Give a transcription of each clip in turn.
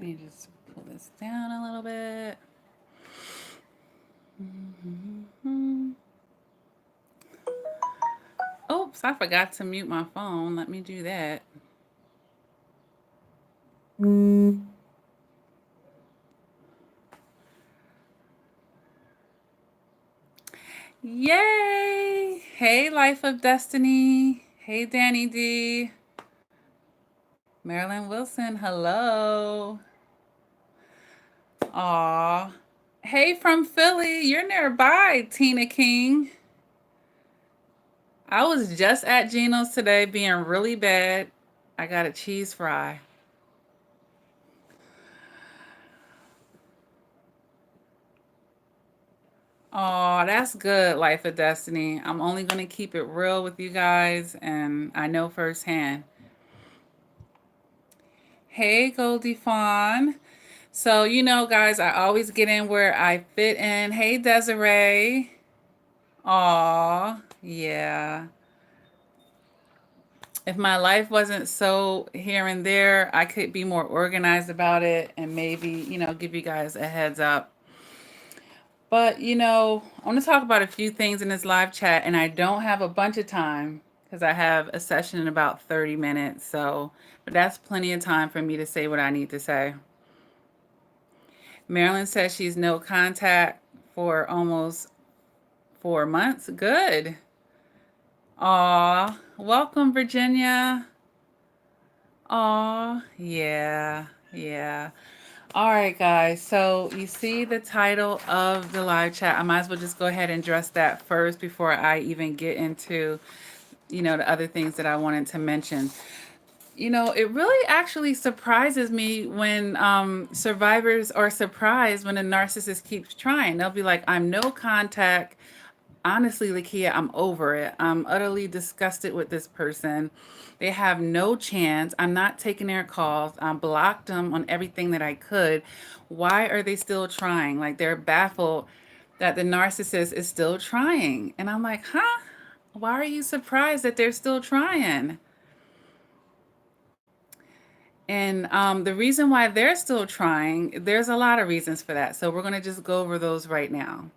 me just pull this down a little bit. Oops, I forgot to mute my phone. Let me do that. Yay! Hey, Life of Destiny. Hey, Danny D. Marilyn Wilson, hello. Aw. Hey, from Philly. You're nearby, Tina King. I was just at Geno's today being really bad. I got a cheese fry. Oh, that's good, Life of Destiny. I'm only going to keep it real with you guys, and I know firsthand. Hey, Goldie Fawn. So, guys, I always get in where I fit in. Hey, Desiree. Aw, yeah. If my life wasn't so here and there, I could be more organized about it and maybe, give you guys a heads up. But, I want to talk about a few things in this live chat, and I don't have a bunch of time because I have a session in about 30 minutes. So, but that's plenty of time for me to say what I need to say. Marilyn says she's no contact for almost 4 months. Good. Aw, welcome, Virginia. Aw, yeah, yeah. All right, guys. So you see the title of the live chat. I might as well just go ahead and address that first before I even get into, the other things that I wanted to mention. It really actually surprises me when survivors are surprised when a narcissist keeps trying. They'll be like, I'm no contact. Honestly, Lakia, I'm over it. I'm utterly disgusted with this person. They have no chance. I'm not taking their calls. I blocked them on everything that I could. Why are they still trying? Like they're baffled that the narcissist is still trying. And I'm like, huh? Why are you surprised that they're still trying? And the reason why they're still trying, there's a lot of reasons for that. So we're going to just go over those right now.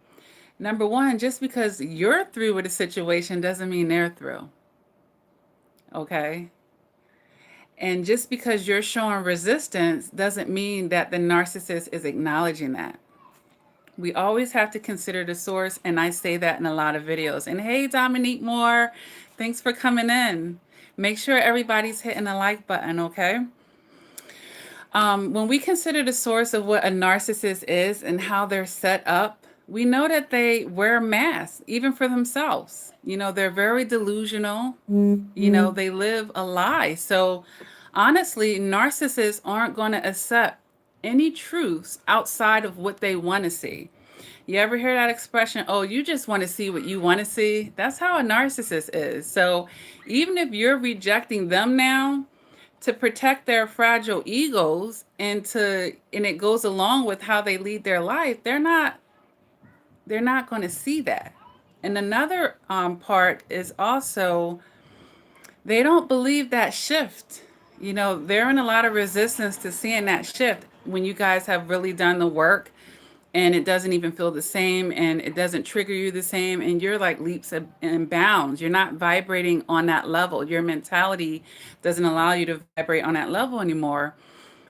Number one, just because you're through with a situation doesn't mean they're through. Okay? And just because you're showing resistance doesn't mean that the narcissist is acknowledging that. We always have to consider the source, and I say that in a lot of videos. And hey, Dominique Moore, thanks for coming in. Make sure everybody's hitting the like button, okay? When we consider the source of what a narcissist is and how they're set up, we know that they wear masks, even for themselves. They're very delusional. They live a lie. So honestly, narcissists aren't going to accept any truths outside of what they want to see. You ever hear that expression, oh, you just want to see what you want to see? That's how a narcissist is. So even if you're rejecting them now, to protect their fragile egos and it goes along with how they lead their life, they're not going to see that. And another part is also they don't believe that shift. They're in a lot of resistance to seeing that shift when you guys have really done the work and it doesn't even feel the same and it doesn't trigger you the same and you're like leaps and bounds. You're not vibrating on that level. Your mentality doesn't allow you to vibrate on that level anymore.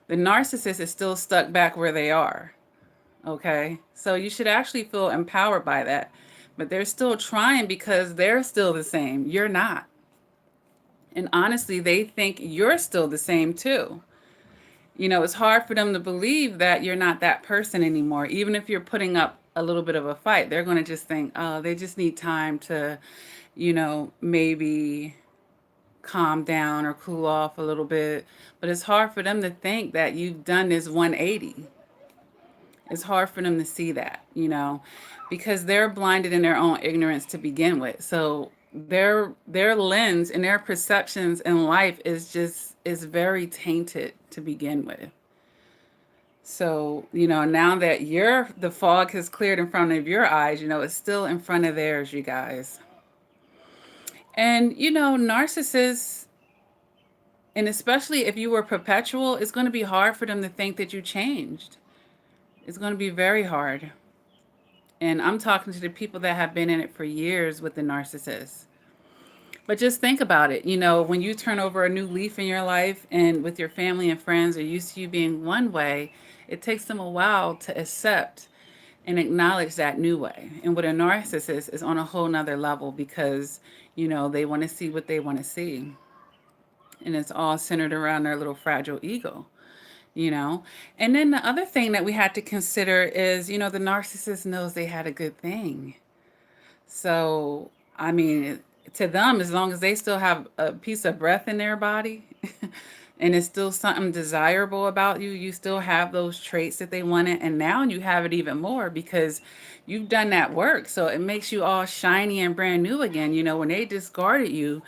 The narcissist is still stuck back where they are. Okay? So you should actually feel empowered by that. But they're still trying because they're still the same. You're not. And honestly, they think you're still the same too. It's hard for them to believe that you're not that person anymore. Even if you're putting up a little bit of a fight, they're going to just think, oh, they just need time to, maybe calm down or cool off a little bit. But it's hard for them to think that you've done this 180. It's hard for them to see that, because they're blinded in their own ignorance to begin with. So their lens and their perceptions in life is very tainted to begin with. So, now that the fog has cleared in front of your eyes, it's still in front of theirs, you guys. And, narcissists, And especially if you were perpetual, it's going to be hard for them to think that you changed. It's going to be very hard. And I'm talking to the people that have been in it for years with the narcissist. But just think about it. When you turn over a new leaf in your life and with your family and friends are used to you being one way, it takes them a while to accept and acknowledge that new way. And with a narcissist is on a whole nother level because, they want to see what they want to see. And it's all centered around their little fragile ego, you know? And then the other thing that we had to consider is, the narcissist knows they had a good thing. So, I mean, to them, as long as they still have a piece of breath in their body and it's still something desirable about you, you still have those traits that they wanted. And now you have it even more because you've done that work. So it makes you all shiny and brand new again. When they discarded you,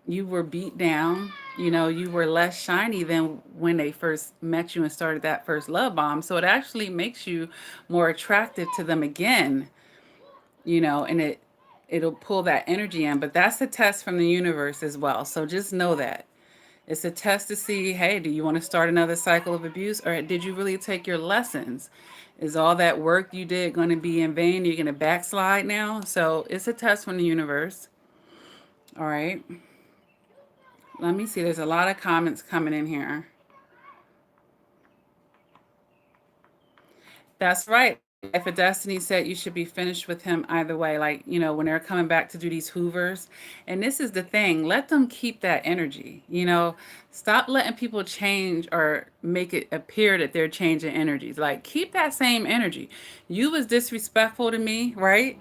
you were beat down. You were less shiny than when they first met you and started that first love bomb. So it actually makes you more attractive to them again, and it'll pull that energy in. But that's a test from the universe as well. So just know that. It's a test to see, hey, do you want to start another cycle of abuse or did you really take your lessons? Is all that work you did going to be in vain? You're going to backslide now? So it's a test from the universe. All right. Let me see. There's a lot of comments coming in here. That's right. If a Destiny said you should be finished with him either way, like, when they're coming back to do these hoovers. And this is the thing, let them keep that energy. Stop letting people change or make it appear that they're changing energies. Like, keep that same energy. You was disrespectful to me, right?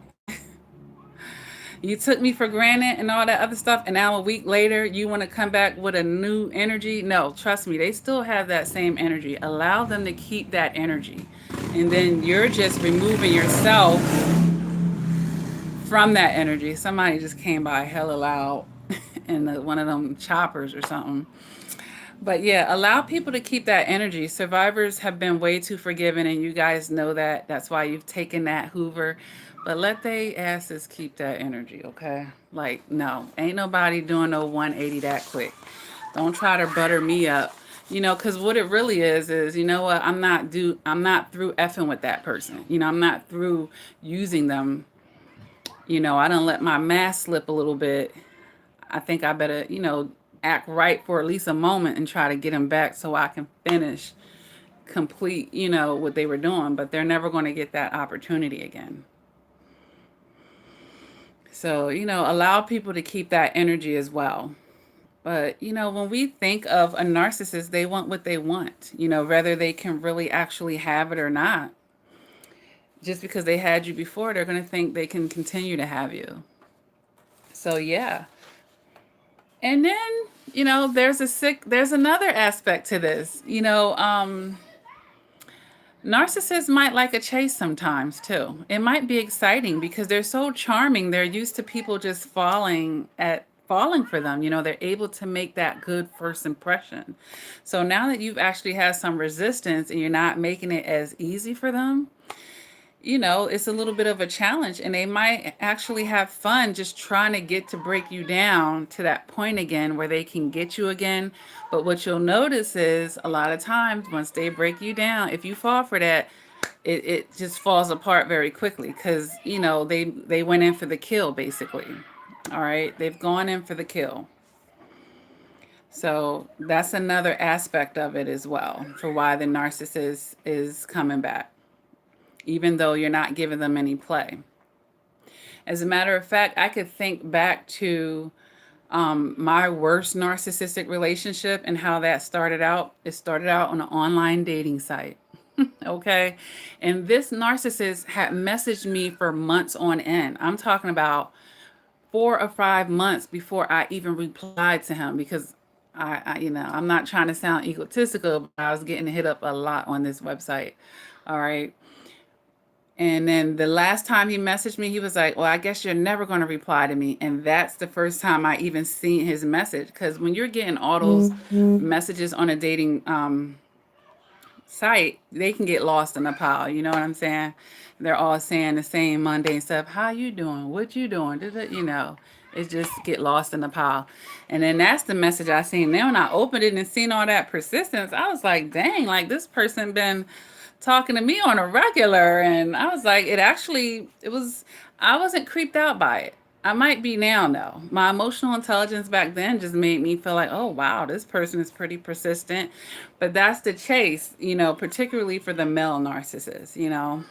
You took me for granted and all that other stuff, and now a week later you want to come back with a new energy. No, trust me, they still have that same energy. Allow them to keep that energy, and then you're just removing yourself from that energy. Somebody just came by hella loud in one of them choppers or something. But yeah, allow people to keep that energy. Survivors have been way too forgiving, and you guys know that. That's why you've taken that Hoover. But let they asses keep that energy, okay? Like, no, ain't nobody doing no 180 that quick. Don't try to butter me up, because what it really is, you know what? I'm not through effing with that person. I'm not through using them. I done let my mask slip a little bit. I think I better, act right for at least a moment and try to get them back so I can finish, complete, what they were doing. But they're never going to get that opportunity again. So, allow people to keep that energy as well. But, when we think of a narcissist, they want what they want, whether they can really actually have it or not. Just because they had you before, they're going to think they can continue to have you. So, yeah. And then, there's another aspect to this. Narcissists might like a chase sometimes too. It might be exciting because they're so charming. They're used to people just falling for them. They're able to make that good first impression. So now that you've actually had some resistance and you're not making it as easy for them, it's a little bit of a challenge, and they might actually have fun just trying to get to break you down to that point again where they can get you again. But what you'll notice is a lot of times once they break you down, if you fall for that, it just falls apart very quickly because, they went in for the kill basically. All right. They've gone in for the kill. So that's another aspect of it as well for why the narcissist is coming back, even though you're not giving them any play. As a matter of fact, I could think back to my worst narcissistic relationship and how that started out. It started out on an online dating site. Okay. And this narcissist had messaged me for months on end. I'm talking about 4 or 5 months before I even replied to him because I'm not trying to sound egotistical, but I was getting hit up a lot on this website. All right. And then the last time he messaged me, he was like, well, I guess you're never going to reply to me. And that's the first time I even seen his message. Because when you're getting all those messages on a dating site, they can get lost in a pile. You know what I'm saying? They're all saying the same mundane stuff. How you doing? What you doing? It just get lost in the pile. And then that's the message I seen. Then when I opened it and seen all that persistence, I was like, dang, like this person been talking to me on a regular. And I was like, I wasn't creeped out by it. I might be now, though. My emotional intelligence back then just made me feel like, oh, wow, this person is pretty persistent. But that's the chase, particularly for the male narcissist.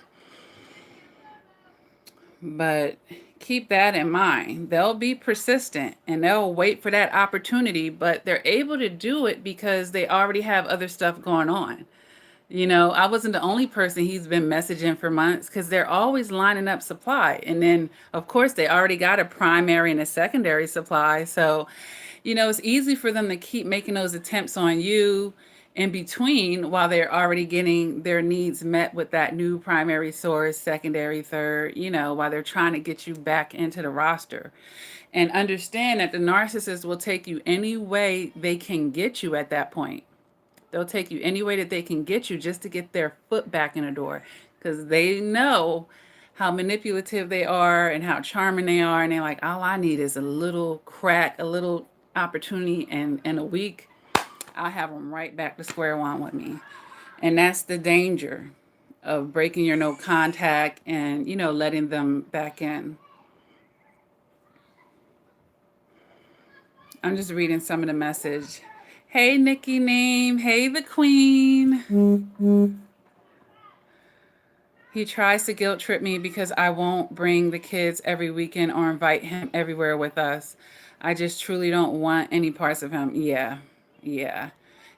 But keep that in mind. They'll be persistent and they'll wait for that opportunity, but they're able to do it because they already have other stuff going on. I wasn't the only person he's been messaging for months because they're always lining up supply. And then, of course, they already got a primary and a secondary supply. So, it's easy for them to keep making those attempts on you in between while they're already getting their needs met with that new primary source, secondary, third, while they're trying to get you back into the roster. And understand that the narcissist will take you any way they can get you at that point. They'll take you any way that they can get you just to get their foot back in the door because they know how manipulative they are and how charming they are. And they're like, all I need is a little crack, a little opportunity, and in a week, I'll have them right back to square one with me. And that's the danger of breaking your no contact and, letting them back in. I'm just reading some of the message. Hey, Nikki Name. Hey, the Queen. He tries to guilt trip me because I won't bring the kids every weekend or invite him everywhere with us. I just truly don't want any parts of him. Yeah, yeah.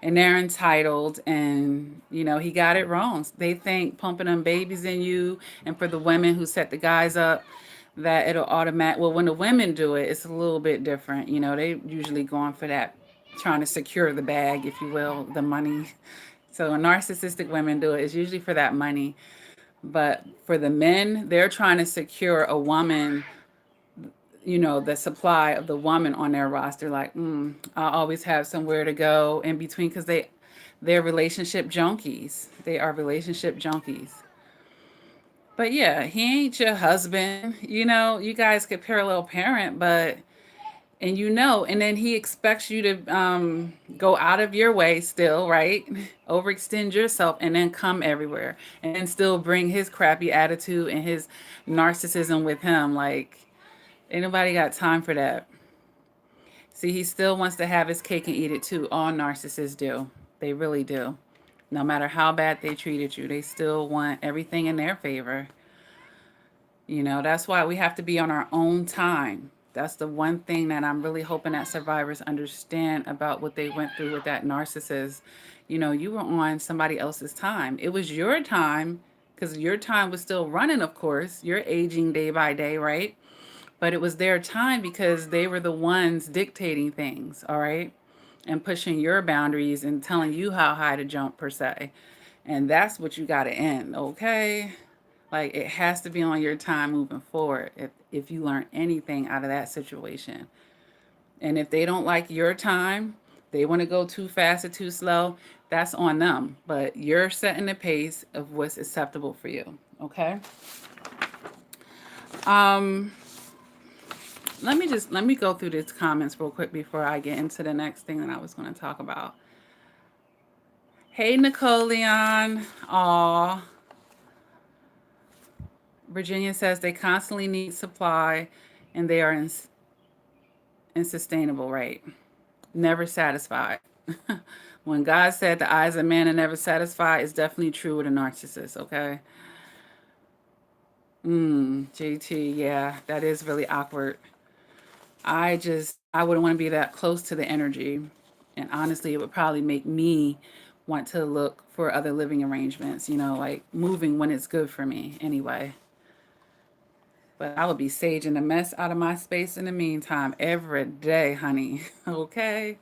And they're entitled, and he got it wrong. They think pumping them babies in you, and for the women who set the guys up, that it'll automatic. Well, when the women do it, it's a little bit different. They usually going for that, trying to secure the bag, if you will, the money. So narcissistic women do it. It's usually for that money. But for the men, they're trying to secure a woman, the supply of the woman on their roster. Like, I always have somewhere to go in between because they're relationship junkies. They are relationship junkies. But yeah, he ain't your husband. You guys could parallel parent, but and then he expects you to go out of your way still, right? Overextend yourself and then come everywhere and then still bring his crappy attitude and his narcissism with him. Like, ain't nobody got time for that. See, he still wants to have his cake and eat it too. All narcissists do. They really do. No matter how bad they treated you, they still want everything in their favor. That's why we have to be on our own time. That's the one thing that I'm really hoping that survivors understand about what they went through with that narcissist. You were on somebody else's time. It was your time because your time was still running, of course. You're aging day by day, right? But it was their time because they were the ones dictating things, all right? And pushing your boundaries and telling you how high to jump, per se. And that's what you got to end, okay? Like, it has to be on your time moving forward if you learn anything out of that situation. And if they don't like your time, they want to go too fast or too slow, that's on them. But you're setting the pace of what's acceptable for you, okay? Um, let me go through these comments real quick before I get into the next thing that I was going to talk about. Hey, Napoleon. Aw. Virginia says they constantly need supply and they are unsustainable, right? Never satisfied. When God said the eyes of man are never satisfied, it's definitely true with a narcissist, okay? JT, yeah, that is really awkward. I wouldn't want to be that close to the energy. And honestly, it would probably make me want to look for other living arrangements, like moving when it's good for me anyway. But I would be saging the mess out of my space in the meantime every day, honey. Okay?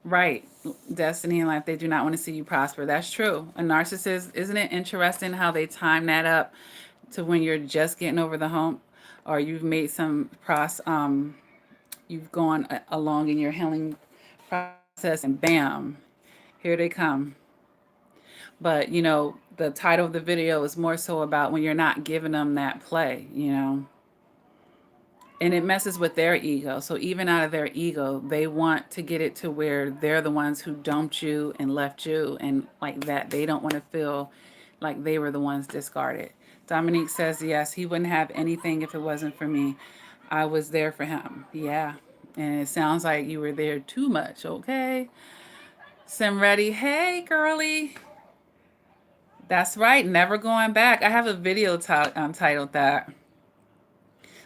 Right. Destiny and life, they do not want to see you prosper. That's true. A narcissist, isn't it interesting how they time that up to when you're just getting over the hump or you've made some you've gone along in your healing process and bam, here they come. But, the title of the video is more so about when you're not giving them that play. and it messes with their ego. So even out of their ego, they want to get it to where they're the ones who dumped you and left you and like that. They don't want to feel like they were the ones discarded. Dominique says, yes, he wouldn't have anything if it wasn't for me. I was there for him. Yeah. And it sounds like you were there too much. Okay. Simready, hey, girly. That's right. Never going back. I have a video titled that.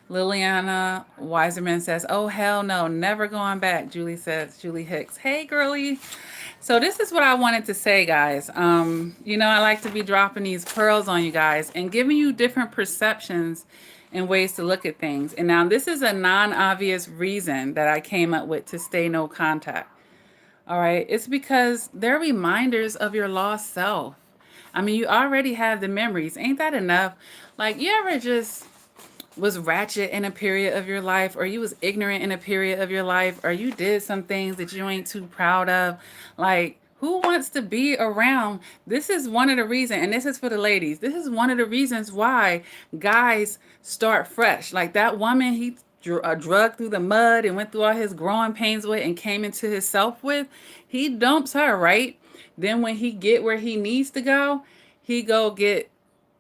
Liliana Weiserman says, oh, hell no, never going back. Julie says, Julie Hicks, hey, girly. So this is what I wanted to say, guys. I like to be dropping these pearls on you guys and giving you different perceptions and ways to look at things. And now this is a non-obvious reason that I came up with to stay no contact. All right. It's because they're reminders of your lost self. I mean, you already have the memories. Ain't that enough? Like, you ever just was ratchet in a period of your life, or you was ignorant in a period of your life, or you did some things that you ain't too proud of? Like, who wants to be around? This is one of the reasons, and this is for the ladies, this is one of the reasons why guys start fresh. Like that woman he drugged through the mud and went through all his growing pains with and came into his self with, he dumps her, right? Then when he get where he needs to go, he go get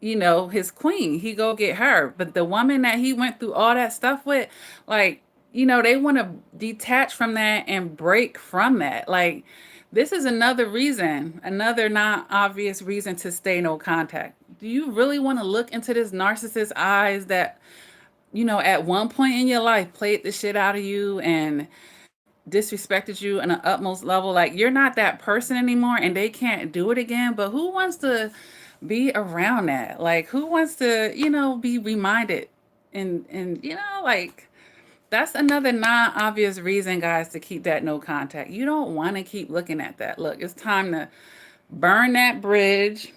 his queen. He go get her. But the woman that he went through all that stuff with, like, they want to detach from that and break from that. Like, this is another reason, another not obvious reason to stay no contact. Do you really want to look into this narcissist's eyes that, at one point in your life played the shit out of you and disrespected you on an utmost level? Like, you're not that person anymore and they can't do it again. But who wants to be around that? Like, who wants to, be reminded? And like, that's another non-obvious reason, guys, to keep that no contact. You don't want to keep looking at that. Look, it's time to burn that bridge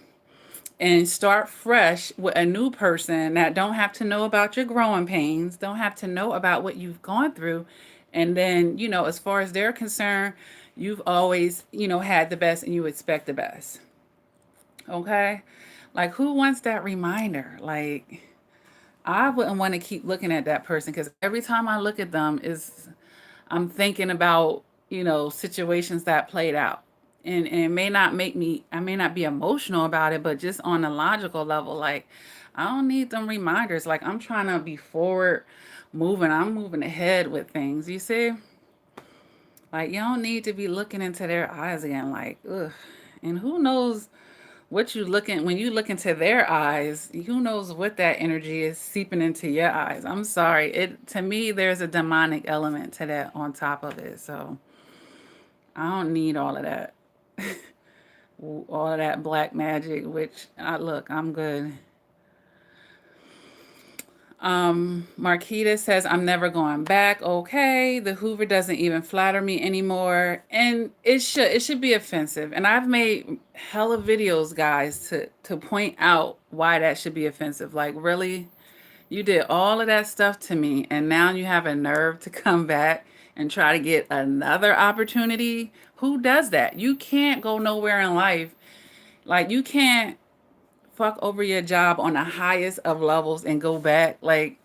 and start fresh with a new person that don't have to know about your growing pains, don't have to know about what you've gone through. And then, as far as they're concerned, you've always, had the best and you expect the best. Okay? Like, who wants that reminder? Like, I wouldn't want to keep looking at that person because every time I look at them is I'm thinking about, situations that played out. And it may not make me, I may not be emotional about it, but just on a logical level, like, I don't need them reminders. Like, I'm trying to be forward moving. I'm moving ahead with things, you see? Like, you don't need to be looking into their eyes again. Like, ugh. And who knows what you looking when you look into their eyes, who knows what that energy is seeping into your eyes. I'm sorry. It to me there's a demonic element to that on top of it. So I don't need all of that. All of that black magic, which look, I'm good. Marquita says, I'm never going back. Okay. The Hoover doesn't even flatter me anymore. And it should be offensive. And I've made hella videos, guys, to point out why that should be offensive. Like, really? You did all of that stuff to me, and now you have a nerve to come back and try to get another opportunity? Who does that? You can't go nowhere in life. Like, you can't fuck over your job on the highest of levels and go back. Like,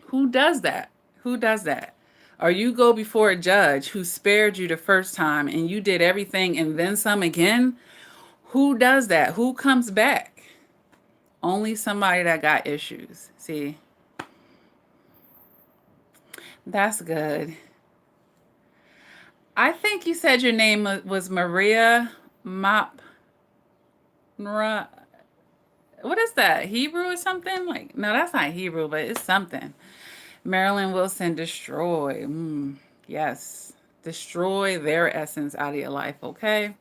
who does that? Who does that? Or you go before a judge who spared you the first time and you did everything and then some again? Who does that? Who comes back? Only somebody that got issues. See? That's good. I think you said your name was Maria Mop. What is that? Hebrew or something? Like, no, that's not Hebrew, but it's something. Marilyn Wilson, destroy. Yes. Destroy their essence out of your life, okay?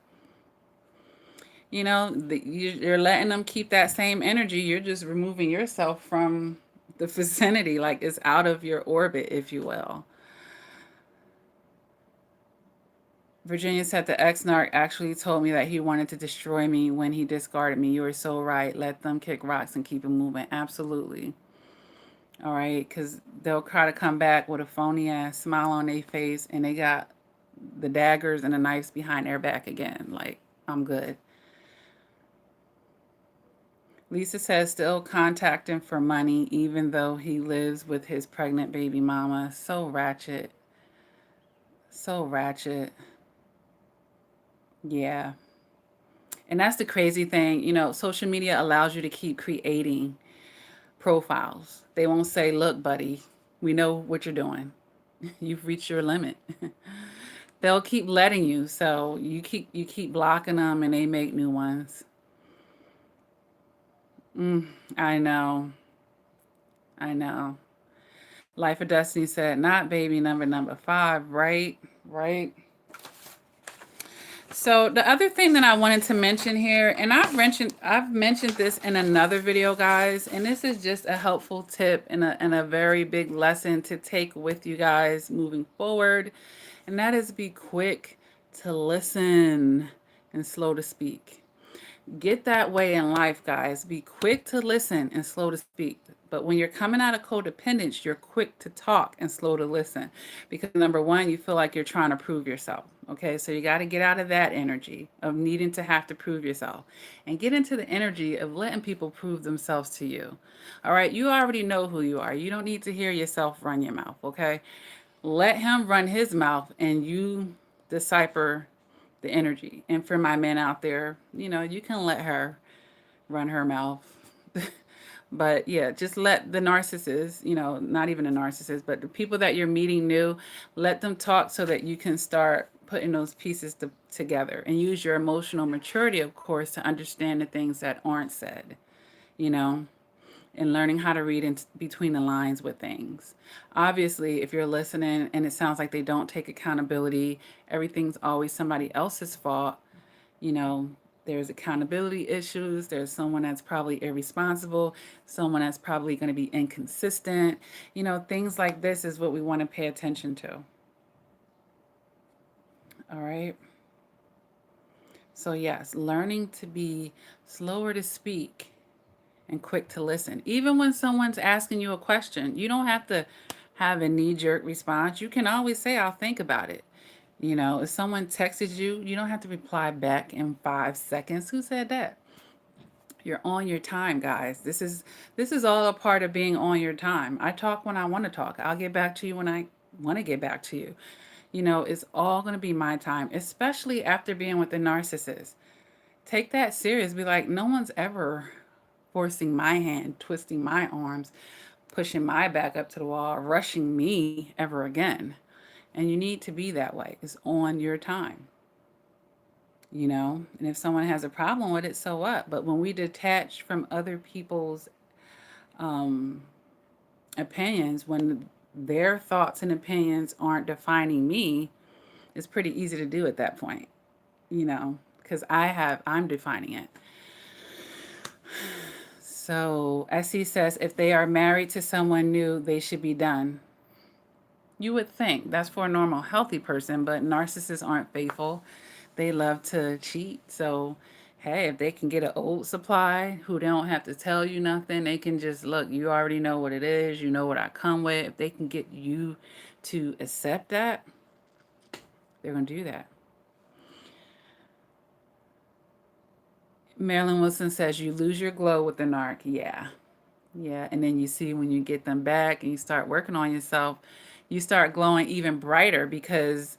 You're letting them keep that same energy. You're just removing yourself from the vicinity, like it's out of your orbit, if you will. Virginia said the ex-narc actually told me that he wanted to destroy me when he discarded me. You were so right. Let them kick rocks and keep it moving. Absolutely. All right, because they'll try to come back with a phony ass smile on their face and they got the daggers and the knives behind their back again. Like, I'm good. Lisa says still contacting for money even though he lives with his pregnant baby mama. So ratchet. So ratchet. Yeah. And that's the crazy thing. Social media allows you to keep creating profiles. They won't say, look, buddy, we know what you're doing. You've reached your limit. They'll keep letting you. So you keep blocking them and they make new ones. I know. I know. Life of Destiny said, not baby number 5, right? Right. So the other thing that I wanted to mention here, and I've mentioned this in another video, guys, and this is just a helpful tip and a very big lesson to take with you guys moving forward, and that is be quick to listen and slow to speak. Get that way in life, guys. Be quick to listen and slow to speak. But when you're coming out of codependence, you're quick to talk and slow to listen. Because number one, you feel like you're trying to prove yourself. Okay, so you got to get out of that energy of needing to have to prove yourself and get into the energy of letting people prove themselves to you. All right, you already know who you are. You don't need to hear yourself run your mouth. Okay, let him run his mouth and you decipher the energy. And for my men out there, you can let her run her mouth. But yeah, just let the narcissist, not even a narcissist, but the people that you're meeting new, let them talk so that you can start putting those pieces together and use your emotional maturity, of course, to understand the things that aren't said, you know and learning how to read in between the lines with things. Obviously, if you're listening and it sounds like they don't take accountability, everything's always somebody else's fault, you know, there's accountability issues. There's someone that's probably irresponsible, someone that's probably going to be inconsistent. Things like this is what we want to pay attention to. All right. So, yes, learning to be slower to speak and quick to listen. Even when someone's asking you a question, you don't have to have a knee jerk response. You can always say, I'll think about it. If someone texted you, you don't have to reply back in 5 seconds. Who said that? You're on your time, guys. This is all a part of being on your time. I talk when I want to talk. I'll get back to you when I want to get back to you. It's all going to be my time, especially after being with the narcissist. Take that serious. Be like, no one's ever forcing my hand, twisting my arms, pushing my back up to the wall, rushing me ever again. And you need to be that way. It's on your time. And if someone has a problem with it, so what? But when we detach from other people's um, opinions, when their thoughts and opinions aren't defining me, it's pretty easy to do at that point, because I'm defining it. So, as he says, if they are married to someone new, they should be done. You would think that's for a normal, healthy person, but narcissists aren't faithful. They love to cheat. So, hey, if they can get an old supply who don't have to tell you nothing, they can just look, you already know what it is, you know what I come with. If they can get you to accept that, they're going to do that. Marilyn Wilson says, you lose your glow with the narc. Yeah. Yeah. And then you see when you get them back and you start working on yourself, you start glowing even brighter because,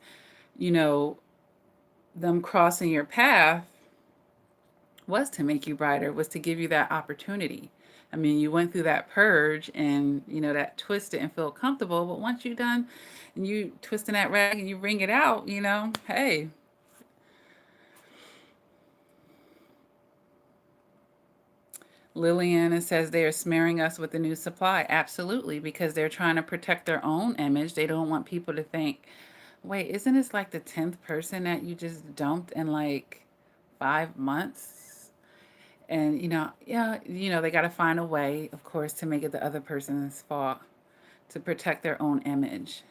you know, them crossing your path was to make you brighter, was to give you that opportunity. I mean, you went through that purge and, that twist didn't feel comfortable. But once you're done and you twisting that rag and you wring it out, hey. Lillian says they are smearing us with a new supply. Absolutely, because they're trying to protect their own image. They don't want people to think, wait, isn't this like the 10th person that you just dumped in like 5 months? And, yeah, they got to find a way, of course, to make it the other person's fault to protect their own image.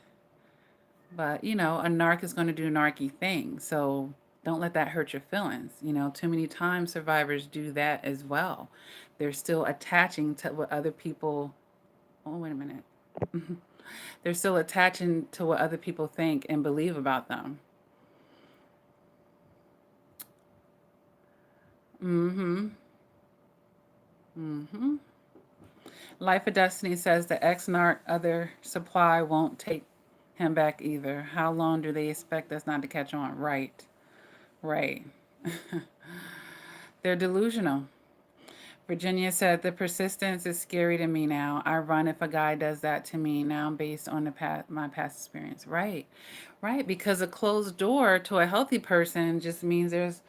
But, a narc is going to do narky things. So don't let that hurt your feelings. Too many times survivors do that as well. They're still attaching to what other people, oh, wait a minute. They're still attaching to what other people think and believe about them. Mm-hmm. Mm-hmm. Life of Destiny says the ex-narc other supply won't take him back either. How long do they expect us not to catch on? Right. Right. They're delusional. Virginia said the persistence is scary to me now. I run if a guy does that to me now based on my past experience. Right. Right, because a closed door to a healthy person just means if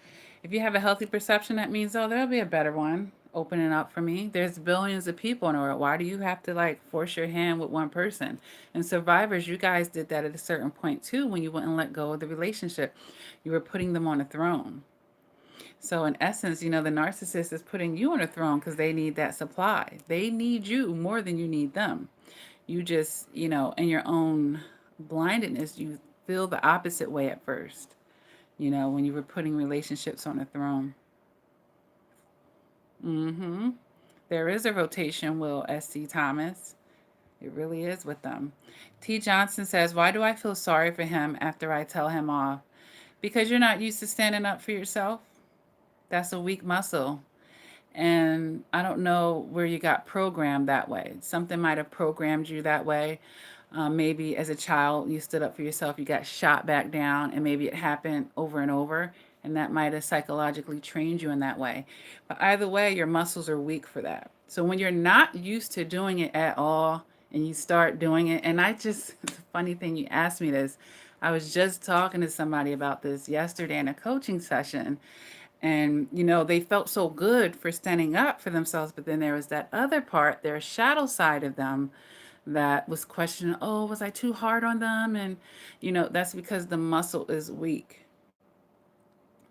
you have a healthy perception, that means, oh, there'll be a better one opening up for me. There's billions of people in the world. Why do you have to like force your hand with one person? And survivors, you guys did that at a certain point too when you wouldn't let go of the relationship. You were putting them on a throne. So in essence, the narcissist is putting you on a throne because they need that supply. They need you more than you need them. You just, in your own blindedness, you feel the opposite way at first, when you were putting relationships on a throne. Mm-hmm. There is a rotation, Will S.C. Thomas. It really is with them. T. Johnson says, why do I feel sorry for him after I tell him off? Because you're not used to standing up for yourself. That's a weak muscle. And I don't know where you got programmed that way. Something might have programmed you that way. Maybe as a child, you stood up for yourself, you got shot back down, and maybe it happened over and over, and that might have psychologically trained you in that way. But either way, your muscles are weak for that. So when you're not used to doing it at all, and you start doing it, and it's a funny thing you asked me this. I was just talking to somebody about this yesterday in a coaching session, and, they felt so good for standing up for themselves. But then there was that other part, their shadow side of them that was questioning, oh, was I too hard on them? And, that's because the muscle is weak.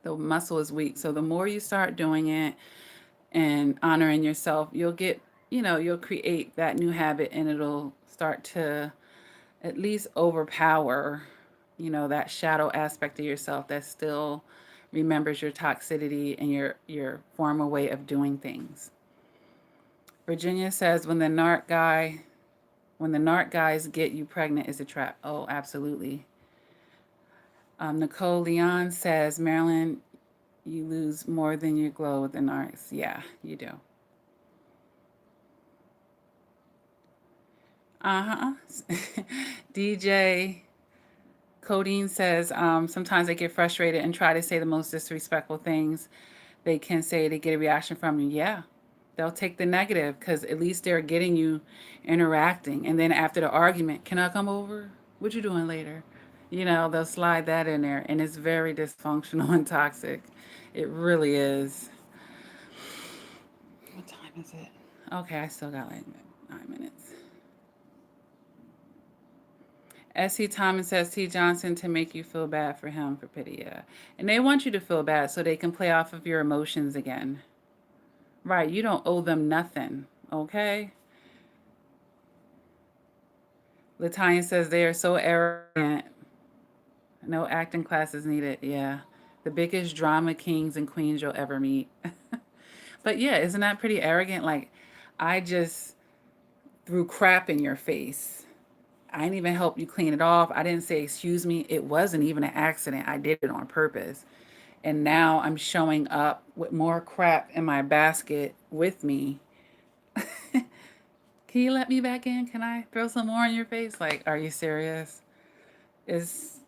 The muscle is weak. So the more you start doing it and honoring yourself, you'll create that new habit and it'll start to at least overpower, that shadow aspect of yourself that still remembers your toxicity and your former way of doing things. Virginia says when the narc guys get you pregnant is a trap. Oh, absolutely. Nicole Leon says, Marilyn, you lose more than you glow with the narcs. Yeah, you do. Uh-huh. DJ Codeine says, sometimes they get frustrated and try to say the most disrespectful things they can say to get a reaction from you. Yeah, they'll take the negative because at least they're getting you interacting. And then after the argument, can I come over? What you doing later? They'll slide that in there. And it's very dysfunctional and toxic. It really is. What time is it? Okay, I still got like 9 minutes. S.C. Thomas says T. Johnson to make you feel bad for him for pity. Yeah. And they want you to feel bad so they can play off of your emotions again. Right, you don't owe them nothing, okay? Latanya says they are so arrogant. No acting classes needed. Yeah. The biggest drama kings and queens you'll ever meet. But yeah, isn't that pretty arrogant? Like, I just threw crap in your face. I didn't even help you clean it off. I didn't say, excuse me. It wasn't even an accident. I did it on purpose. And now I'm showing up with more crap in my basket with me. Can you let me back in? Can I throw some more in your face? Like, are you serious? Is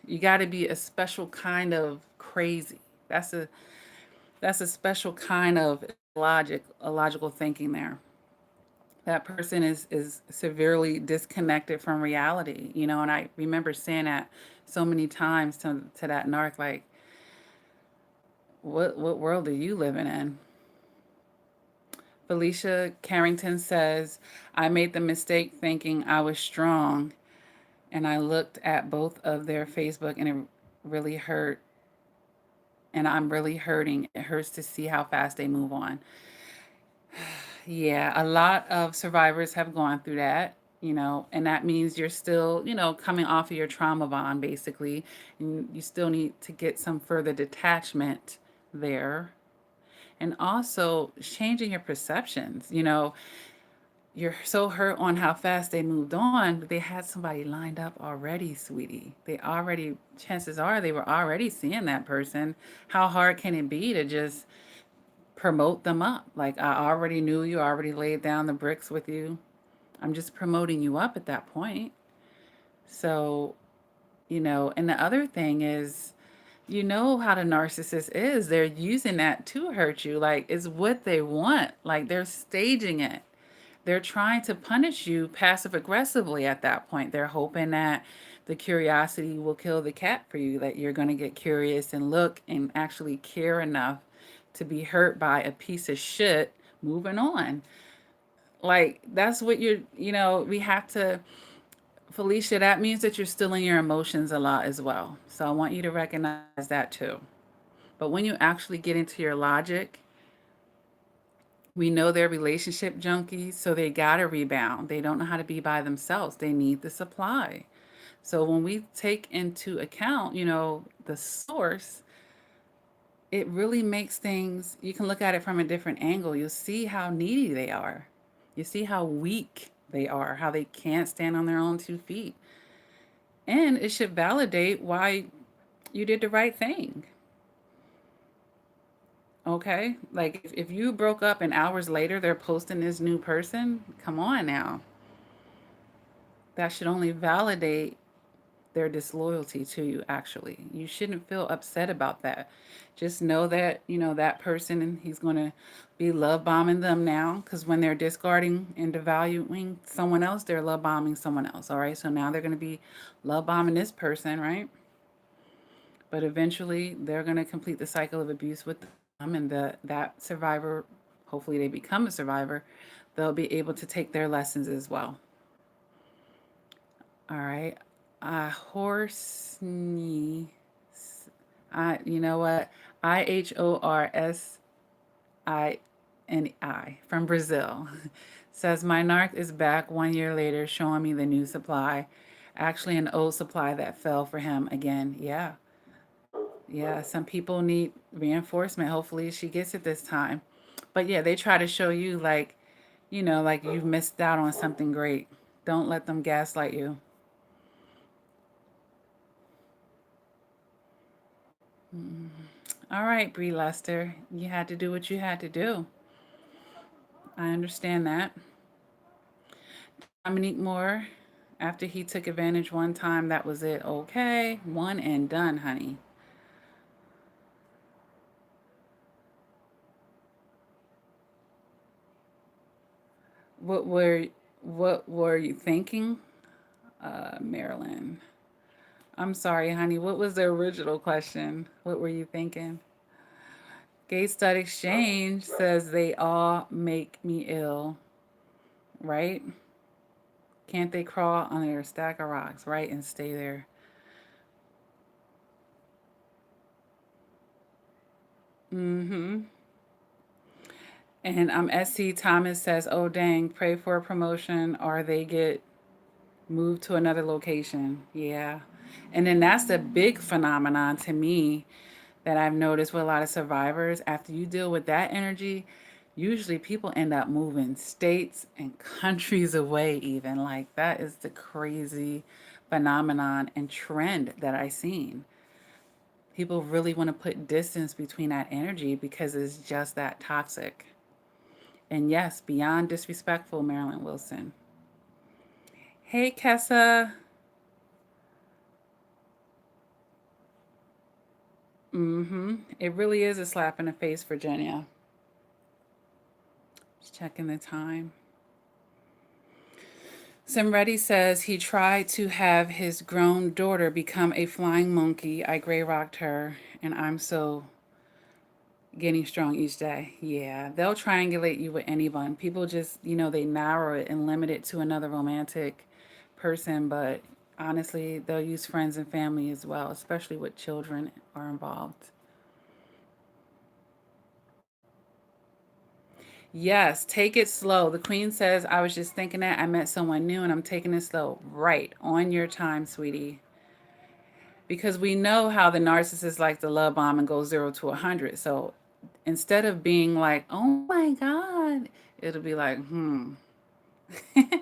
You got to be a special kind of crazy. That's a special kind of logical thinking there. That person is severely disconnected from reality, and I remember saying that so many times to that narc, like, what world are you living in? Felicia Carrington says, I made the mistake thinking I was strong, and I looked at both of their Facebook, and it really hurt. And I'm really hurting. It hurts to see how fast they move on. Yeah, a lot of survivors have gone through that, and that means you're still, coming off of your trauma bond, basically. And you still need to get some further detachment there. And also changing your perceptions. You're so hurt on how fast they moved on, but they had somebody lined up already, sweetie. Chances are they were already seeing that person. How hard can it be to just promote them up. Like, I already knew you, I already laid down the bricks with you. I'm just promoting you up at that point. So, and the other thing is, how the narcissist is. They're using that to hurt you. Like, it's what they want. Like, they're staging it. They're trying to punish you passive aggressively at that point. They're hoping that the curiosity will kill the cat for you, that you're going to get curious and look and actually care enough to be hurt by a piece of shit moving on. Like, that's what we have to, Felicia, that means that you're still in your emotions a lot as well. So I want you to recognize that too. But when you actually get into your logic, we know they're relationship junkies, so they gotta rebound. They don't know how to be by themselves. They need the supply. So when we take into account, the source, it really makes things, you can look at it from a different angle. You'll see how needy they are. You see how weak they are, how they can't stand on their own 2 feet. And it should validate why you did the right thing. Okay? Like, if you broke up and hours later they're posting this new person, come on now. That should only validate their disloyalty to you, actually. You shouldn't feel upset about that. Just know that, that person, he's going to be love bombing them now, because when they're discarding and devaluing someone else, they're love bombing someone else. All right? So now they're going to be love bombing this person, right? But eventually they're going to complete the cycle of abuse with them, and that survivor, hopefully they become a survivor, they'll be able to take their lessons as well. All right. Horse knee. You know what? IHORSINI from Brazil says, my narc is back 1 year later showing me the new supply. Actually, an old supply that fell for him again. Yeah. Yeah. Some people need reinforcement. Hopefully, she gets it this time. But yeah, they try to show you, like, like you've missed out on something great. Don't let them gaslight you. All right, Brie Lester, you had to do what you had to do. I understand that. Dominique Moore, after he took advantage one time, that was it. Okay, one and done, honey. What were what were you thinking, Marilyn? I'm sorry, honey. What was the original question? What were you thinking? Gay Stud Exchange says they all make me ill, right? Can't they crawl under a stack of rocks, right, and stay there? Mm-hmm. And SC Thomas says, oh, dang, pray for a promotion or they get moved to another location. Yeah. And then that's the big phenomenon to me that I've noticed with a lot of survivors. After you deal with that energy, usually people end up moving states and countries away, even. Like, that is the crazy phenomenon and trend that I've seen. People really want to put distance between that energy because it's just that toxic. And yes, beyond disrespectful, Marilyn Wilson. Hey, Kessa. Mm-hmm. It really is a slap in the face, Virginia. Just checking the time. Simready says he tried to have his grown daughter become a flying monkey. I gray rocked her, and I'm so getting strong each day. Yeah, they'll triangulate you with anyone. People just, they narrow it and limit it to another romantic person, but honestly, they'll use friends and family as well, especially with children are involved. Yes, take it slow. The queen says, I was just thinking that I met someone new and I'm taking it slow. Right, on your time, sweetie. Because we know how the narcissist likes to love bomb and go 0 to 100. So instead of being like, oh my God, it'll be like, like,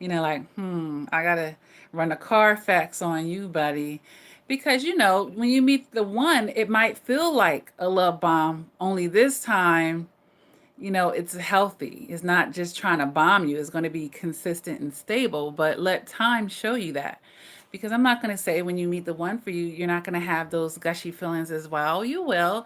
I gotta run a Carfax on you, buddy. Because, when you meet the one, it might feel like a love bomb, only this time it's healthy. It's not just trying to bomb you. It's going to be consistent and stable, but let time show you that. Because I'm not going to say when you meet the one for you, you're not going to have those gushy feelings as well. You will,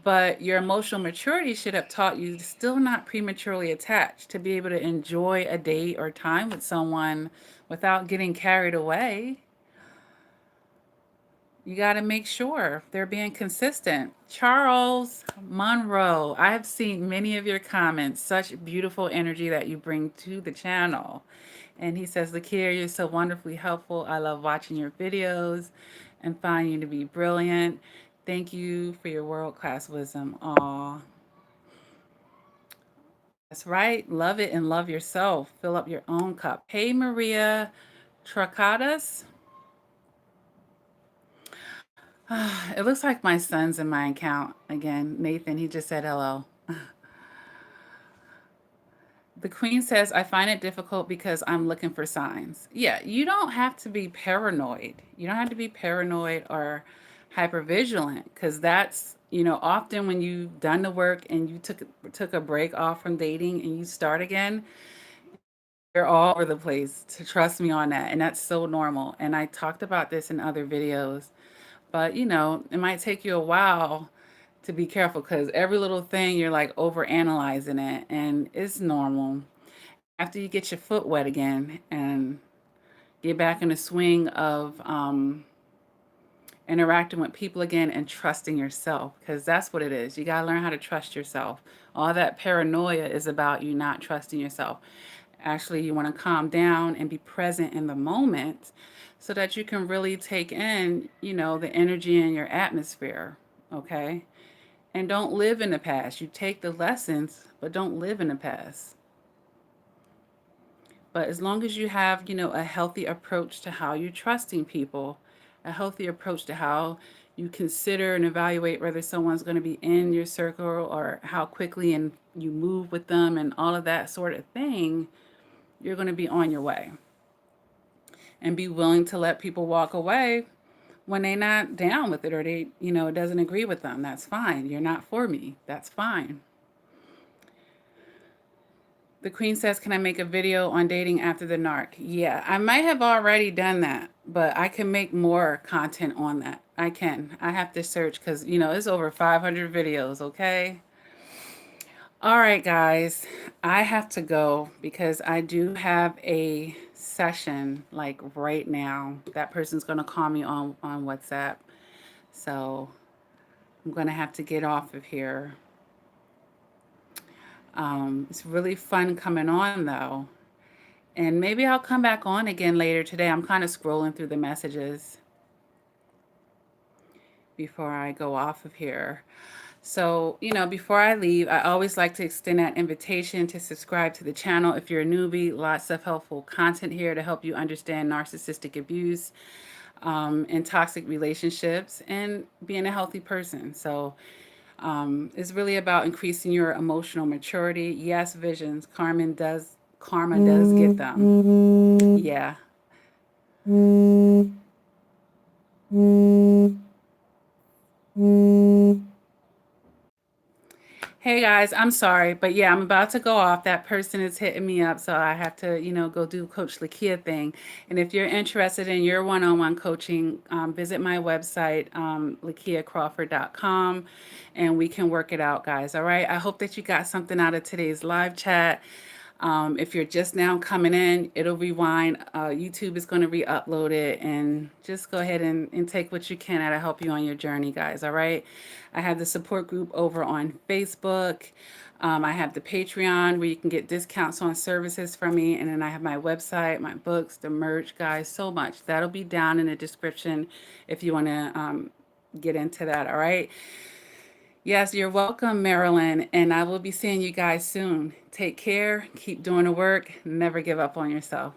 but your emotional maturity should have taught you to still not prematurely attach, to be able to enjoy a date or time with someone without getting carried away. You got to make sure they're being consistent. Charles Monroe, I have seen many of your comments. Such beautiful energy that you bring to the channel. And he says, Lakia, you're so wonderfully helpful. I love watching your videos and find you to be brilliant. Thank you for your world-class wisdom. Aw, that's right. Love it and love yourself. Fill up your own cup. Hey, Maria Tracadas. It looks like my son's in my account again. Nathan, he just said hello. The queen says, I find it difficult because I'm looking for signs. Yeah, you don't have to be paranoid. You don't have to be paranoid or hypervigilant, because that's, often when you've done the work and you took a break off from dating and you start again, you're all over the place. To trust me on that. And that's so normal. And I talked about this in other videos. But, it might take you a while to be careful, because every little thing you're like over analyzing it, and it's normal. After you get your foot wet again and get back in the swing of interacting with people again and trusting yourself, because that's what it is. You got to learn how to trust yourself. All that paranoia is about you not trusting yourself. Actually, you want to calm down and be present in the moment so that you can really take in, the energy in your atmosphere, okay? And don't live in the past. You take the lessons, but don't live in the past. But as long as you have, a healthy approach to how you're trusting people, a healthy approach to how you consider and evaluate whether someone's going to be in your circle or how quickly and you move with them and all of that sort of thing, you're going to be on your way. And be willing to let people walk away when they're not down with it, or they, it doesn't agree with them. That's fine. You're not for me. That's fine. The queen says, can I make a video on dating after the narc? Yeah, I might have already done that, but I can make more content on that. I can. I have to search because, it's over 500 videos, okay? All right, guys, I have to go because I do have a session like right now. That person's going to call me on WhatsApp. So I'm going to have to get off of here. It's really fun coming on though. And maybe I'll come back on again later today. I'm kind of scrolling through the messages before I go off of here. So, before I leave, I always like to extend that invitation to subscribe to the channel. If you're a newbie, lots of helpful content here to help you understand narcissistic abuse and toxic relationships and being a healthy person. So it's really about increasing your emotional maturity. Yes, visions. Karma does get them. Yeah. Hey guys, I'm sorry, but yeah, I'm about to go off. That person is hitting me up, so I have to, go do Coach Lakia thing. And if you're interested in your one-on-one coaching, visit my website, lakiacrawford.com, and we can work it out, guys. All right. I hope that you got something out of today's live chat. If you're just now coming in, it'll rewind. YouTube is going to re-upload it, and just go ahead and take what you can to help you on your journey, guys. All right. I have the support group over on Facebook. I have the Patreon where you can get discounts on services from me. And then I have my website, my books, the merch, guys, so much. That'll be down in the description if you want to get into that. All right. Yes, you're welcome, Marilyn. And I will be seeing you guys soon. Take care. Keep doing the work. Never give up on yourself.